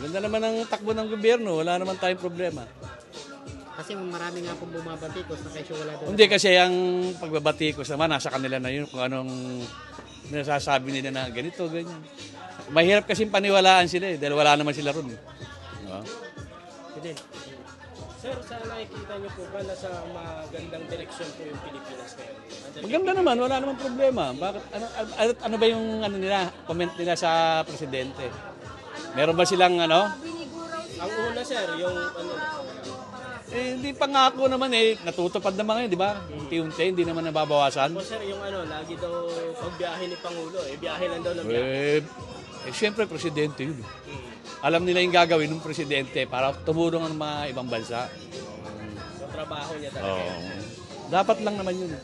Ganda naman ang takbo ng gobyerno, wala naman tayong problema. Kasi marami nga pong bumabatikos na kesyo wala doon. Hindi kasi ang pagbabatikos naman, nasa kanila na yun kung anong nasasabi nila na ganito, ganyan. Mahirap kasi paniwalaan sila dahil wala naman sila ron. Diba? Hindi. Sir, sa nakikita niyo po ba na sa magandang direksyon po yung Pilipinas ngayon? Maganda naman, wala naman problema. Bakit, ano ba yung nila, comment nila sa presidente? Meron ba silang Ang una sir, yung hindi pangako naman natutupad naman ngayon, di ba? Unti-unti, hindi naman nababawasan. po sir, yung lagi daw pagbiyahe ni Pangulo, biyahe lang daw ng biyahe. Siyempre, presidente yun. Alam nila yung gagawin ng presidente para tumulong ang mga ibang bansa. Yung trabaho niya talaga. Dapat lang naman yun. Ano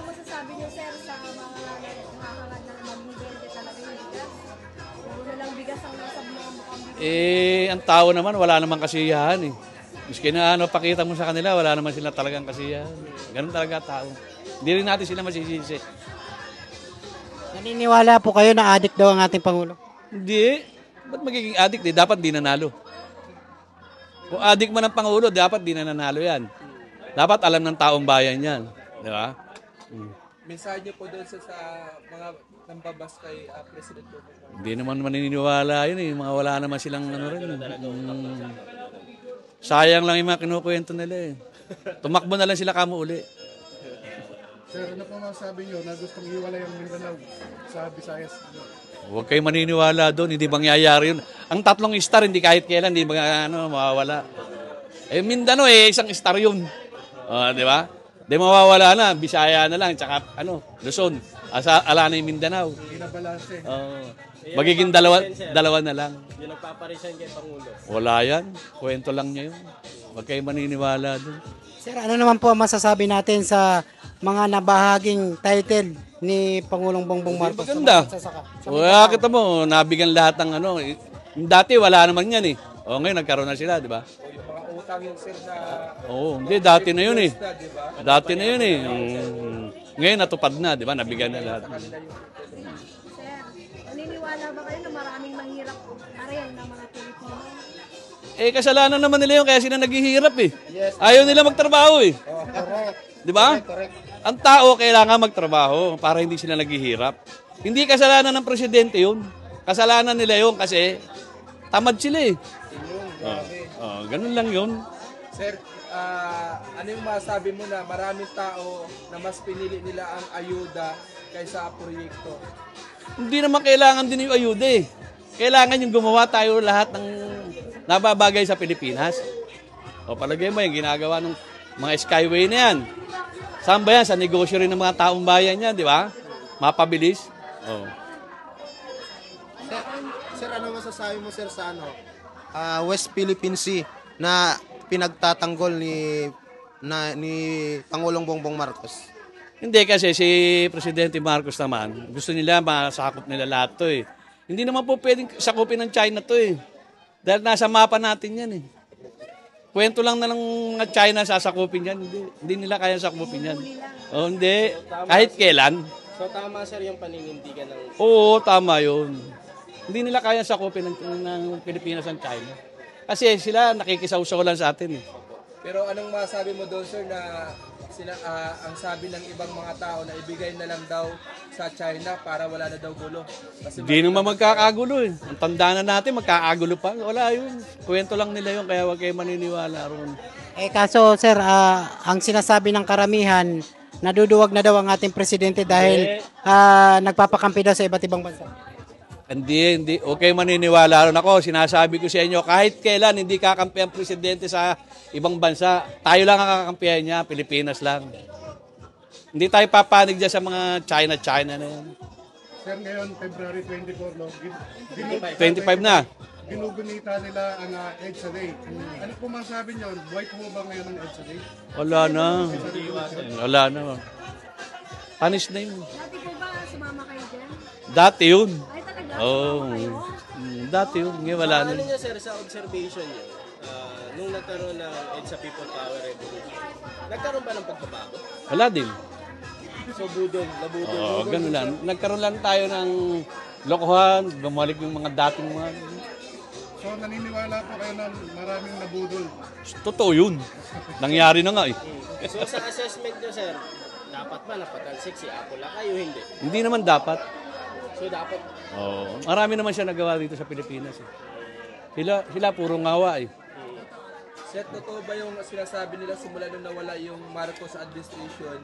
masasabi niyo, sir, sa mga nakakangad na magbibente talaga yung bigas? Puro na lang bigas ang nasa mga mukhang Ang tao naman, wala naman kasiyahan Miski na pakita mo sa kanila, wala naman sila talagang kasiyahan. Ganun talaga tao. Hindi rin natin sila masisisi. Naniniwala po kayo na addict daw ang ating Pangulo? Hindi. Ba't magiging addict? Dapat di nanalo. Kung addict man ang Pangulo, dapat di nanalo yan. Dapat alam ng taong bayan yan. Di ba? Mensahe po doon sa mga nambabas kay President Duterte. Hindi naman maniniwala yun Mga wala naman silang rin. Sayang lang yung mga kinukwento nila Tumakbo na lang sila kamo uli. Sir, ano po masasabi nyo na gustong iwalay ang Mindanao sa Visayas? Huwag kayo maniniwala doon, hindi mangyayari yun. Ang tatlong star, hindi kahit kailan, hindi mawawala. Mindanao isang star yun. Di ba? Di mawawala na, Bisaya na lang, tsaka Luzon. Ala na yung Mindanao. Hindi na balanse. Magiging dalawa na lang. Yung nagpaparisan kay Pangulo. Wala yan, kwento lang niya yun. Huwag kayo maniniwala doon. Sir, ano naman po ang masasabi natin sa mga nabahaging title ni Pangulong Bongbong Marcos? Maganda. Wala, kita mo, nabigyan lahat ng Dati wala naman yan ngayon nagkaroon na sila, di ba? Yung mga utang yung sir na Hindi, dati na yun diba? Dati na yun Ngayon natupad na, di ba? Nabigyan na lahat. Sir, naniniwala ba kayo na maraming mahirap ariyan ng mga Pilipino? Kasalanan naman nila yun kaya sila naghihirap Ayaw nila magtrabaho Di ba? Ang tao kailangan magtrabaho para hindi sila naghihirap. Hindi kasalanan ng presidente yun. Kasalanan nila yun kasi tamad sila ganun lang yun. Sir, ano yung masabi mo na maraming tao na mas pinili nila ang ayuda kaysa proyekto? Hindi naman kailangan din yung ayuda Kailangan yung gumawa tayo lahat ng nababagay sa Pilipinas. Palagay mo yung ginagawa ng mga skyway na yan. Saan ba yan? Sa negosyo rin ng mga taong bayan yan, di ba? Mapabilis. Sir, ano masasabi mo sir sa West Philippine Sea na pinagtatanggol ni Pangulong Bongbong Marcos? Hindi kasi si Presidente Marcos naman, gusto nila masakop nila lahat to Hindi naman po pwedeng sakupin ng China to Dahil nasa mapa natin yan Kwento lang na ng mga China sasakupin yan. Hindi nila kaya sakupin yan. Hindi. Kahit kailan. So tama sir yung paninindigan ng... Oo, tama yun. Hindi nila kaya sakupin ng Pilipinas ang China. Kasi sila nakikisaw-saw lang sa atin Pero anong masabi mo doon sir na ang sabi ng ibang mga tao na ibigay na lang daw sa China para wala na daw gulo? Hindi naman magkakagulo Ang tanda na natin, magkakagulo pa. Wala yun. Kwento lang nila yun, kaya huwag kayo maniniwala ron. Kaso sir, ang sinasabi ng karamihan, naduduwag na daw ang ating presidente dahil nagpapakampi daw sa iba't ibang bansa. Hindi. Okay maniniwala ron ako. Sinasabi ko sa inyo, kahit kailan hindi kakampi ang presidente sa ibang bansa, tayo lang ang kakampihan niya, Pilipinas lang. Hindi tayo papanig dyan sa mga China na yan. Sir, ngayon, February 24, 25 na. Ginugunita nila ang EDSA Day. Ano po masabi nyo? Buhay po ba ngayon ang EDSA Day? Wala na. Panis na yun. Dati po ba sumama kayo dyan? Dati yun. Ay talaga, Oo. kayo? Dati yun. Ngayon wala na. Ano niya sir sa observation niyo? Nung nagkaroon ng EDSA People Power Revolution, nagkaroon ba ng pagbabago? Wala din. So nabudol. Ganun lang. Nagkaroon lang tayo ng lokohan, bumalik yung mga dating mga... So naniniwala po kayo na maraming nabudol. Totoo yun. Nangyari na nga eh. So sa assessment nyo, sir, dapat ba napatalsik si Apple kayo, hindi? Hindi naman dapat. So dapat, Oo. Marami naman siya nagawa dito sa Pilipinas eh. Sila puro ngawa eh. Sir, totoo ba yung sinasabi nila simula nung nawala yung Marcos administration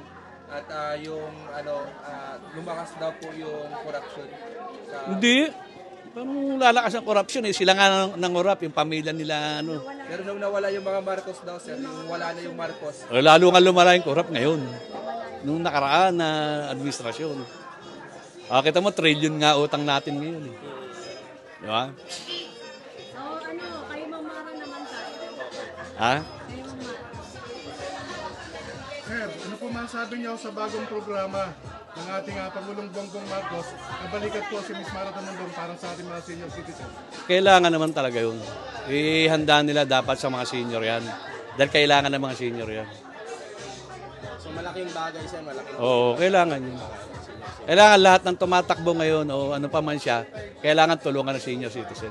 at yung lumakas daw po yung corruption? Hindi. Paano lalakas ang corruption eh? Sila nga nangurap, yung pamilya nila ano. Pero nung nawala yung mga Marcos daw, sir, yung wala na yung Marcos. Lalo nga lumala yung corrupt ngayon. Nung nakaraan na administrasyon. Kita mo, trillion nga utang natin ngayon eh. Di ba? So, kayo mamara naman tayo. Ha? Kayo mamara. Sir, ano po masasabi niyo sa bagong programa ng ating Pangulong Bongbong Marcos na balikat po si Miss Mara Tumundong para sa ating mga senior citizen? Kailangan naman talaga yun. Ihanda nila dapat sa mga senior yan. Dahil kailangan ng mga senior yan. so malaking bagay, sir, malaking Oo, kailangan yun. Kailangan lahat ng tumatakbo ngayon o ano pa man siya, kailangan tulungan ng senior citizen.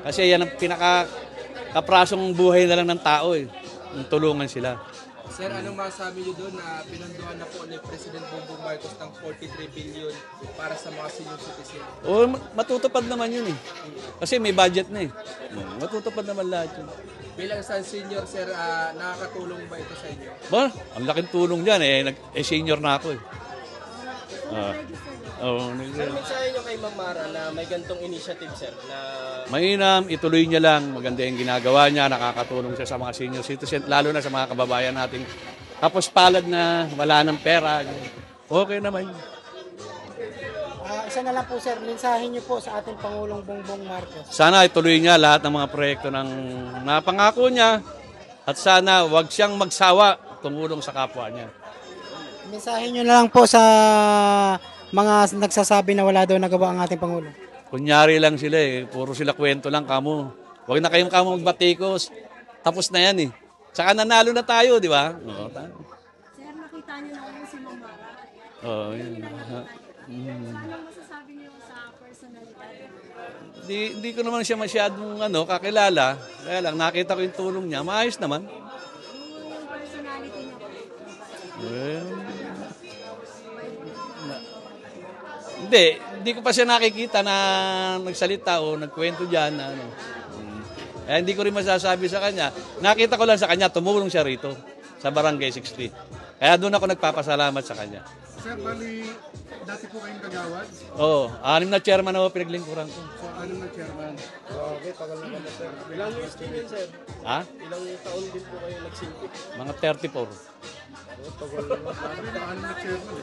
Kasi yan ang pinaka-kaprasong buhay na lang ng tao eh. Yung tulungan sila. Sir, anong masasabi niyo doon na pinanduhan na po ni President Bongbong Marcos ng 43 billion para sa mga senior citizen? O matutupad naman yun eh. Kasi may budget na eh. Matutupad naman lahat yun. Bilang isang senior, sir, nakakatulong ba ito sa inyo? Ba, ang laking tulong dyan eh. Senior na ako eh. Sir, mensahe nyo kay Ma'am Mara na may gantong initiative, sir, na Mainam, ituloy niya lang. Maganda yung ginagawa niya. Nakakatulong siya sa mga senior citizen, lalo na sa mga kababayan nating tapos palad na wala ng pera. Okay naman yun. Isa na lang po sir, mensahe niyo po sa ating Pangulong Bongbong Marcos. Sana ituloy niya lahat ng mga proyekto ng napangako niya at sana wag siyang magsawa tumulong sa kapwa niya. Mensahe niyo na lang po sa mga nagsasabi na wala daw nagawa ang ating Pangulo. Kunyari lang sila eh. Puro sila kwento lang kamo. Huwag na kayong kamo magbatikos. Tapos na yan eh. Tsaka nanalo na tayo, di ba? Oo, Sir, nakita niyo na ngayon si Mamara. Oo, yun. Anong masasabi niyo sa personalidad? Hindi ko naman siya masyadong kakilala. Kaya lang, nakita ko yung tulong niya. Maayos naman. Yung personality niya po. Well, hindi ko pa siya nakikita na nagsalita o nagkwento dyan. Eh, hindi ko rin masasabi sa kanya. Nakita ko lang sa kanya, tumulong siya rito sa Barangay 60. Kaya doon ako nagpapasalamat sa kanya. Sir, bali, dati po kayong kagawad. Oo, 6 na chairman ako pinaglingkuran ko. So, ano na chairman? Okay, tagal naman na, sir. ilang years din yun, sir? Ha? Ilang taon din po kayo nagsilbi? Mga 34. Ano na chairman?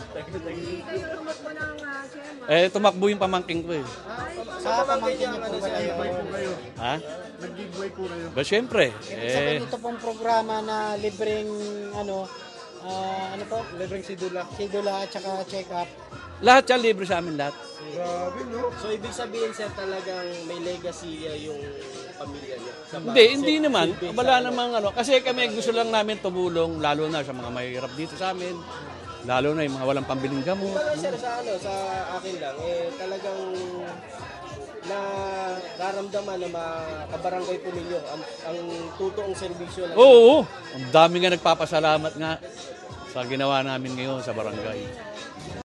Hindi kayo tumakbo ng chairman. Eh, tumakbo yung pamangking ko eh. Sa pamangkin niyo po ba kayo? Nag-giveaway po kayo. Ha? Nag-giveaway po kayo. Ba, syempre. Ibig sabihin dito pong programa na libreng Libreng sidula. sidula at saka check-up. Lahat yan, libre sa amin lahat. Grabe, no? So, ibig sabihin, sir, talagang may legacy yung pamilya niya. Sa Hindi naman. Wala namang Kasi kami gusto lang namin tumulong, lalo na sa mga mahirap dito sa amin. Lalo na yung mga walang pambiling gamot. Pero sir, sa akin lang, talagang nararamdaman na makabarangay po ninyo ang totoong serbisyo. Oo. Ang dami nga nagpapasalamat nga sa ginawa namin ngayon sa barangay.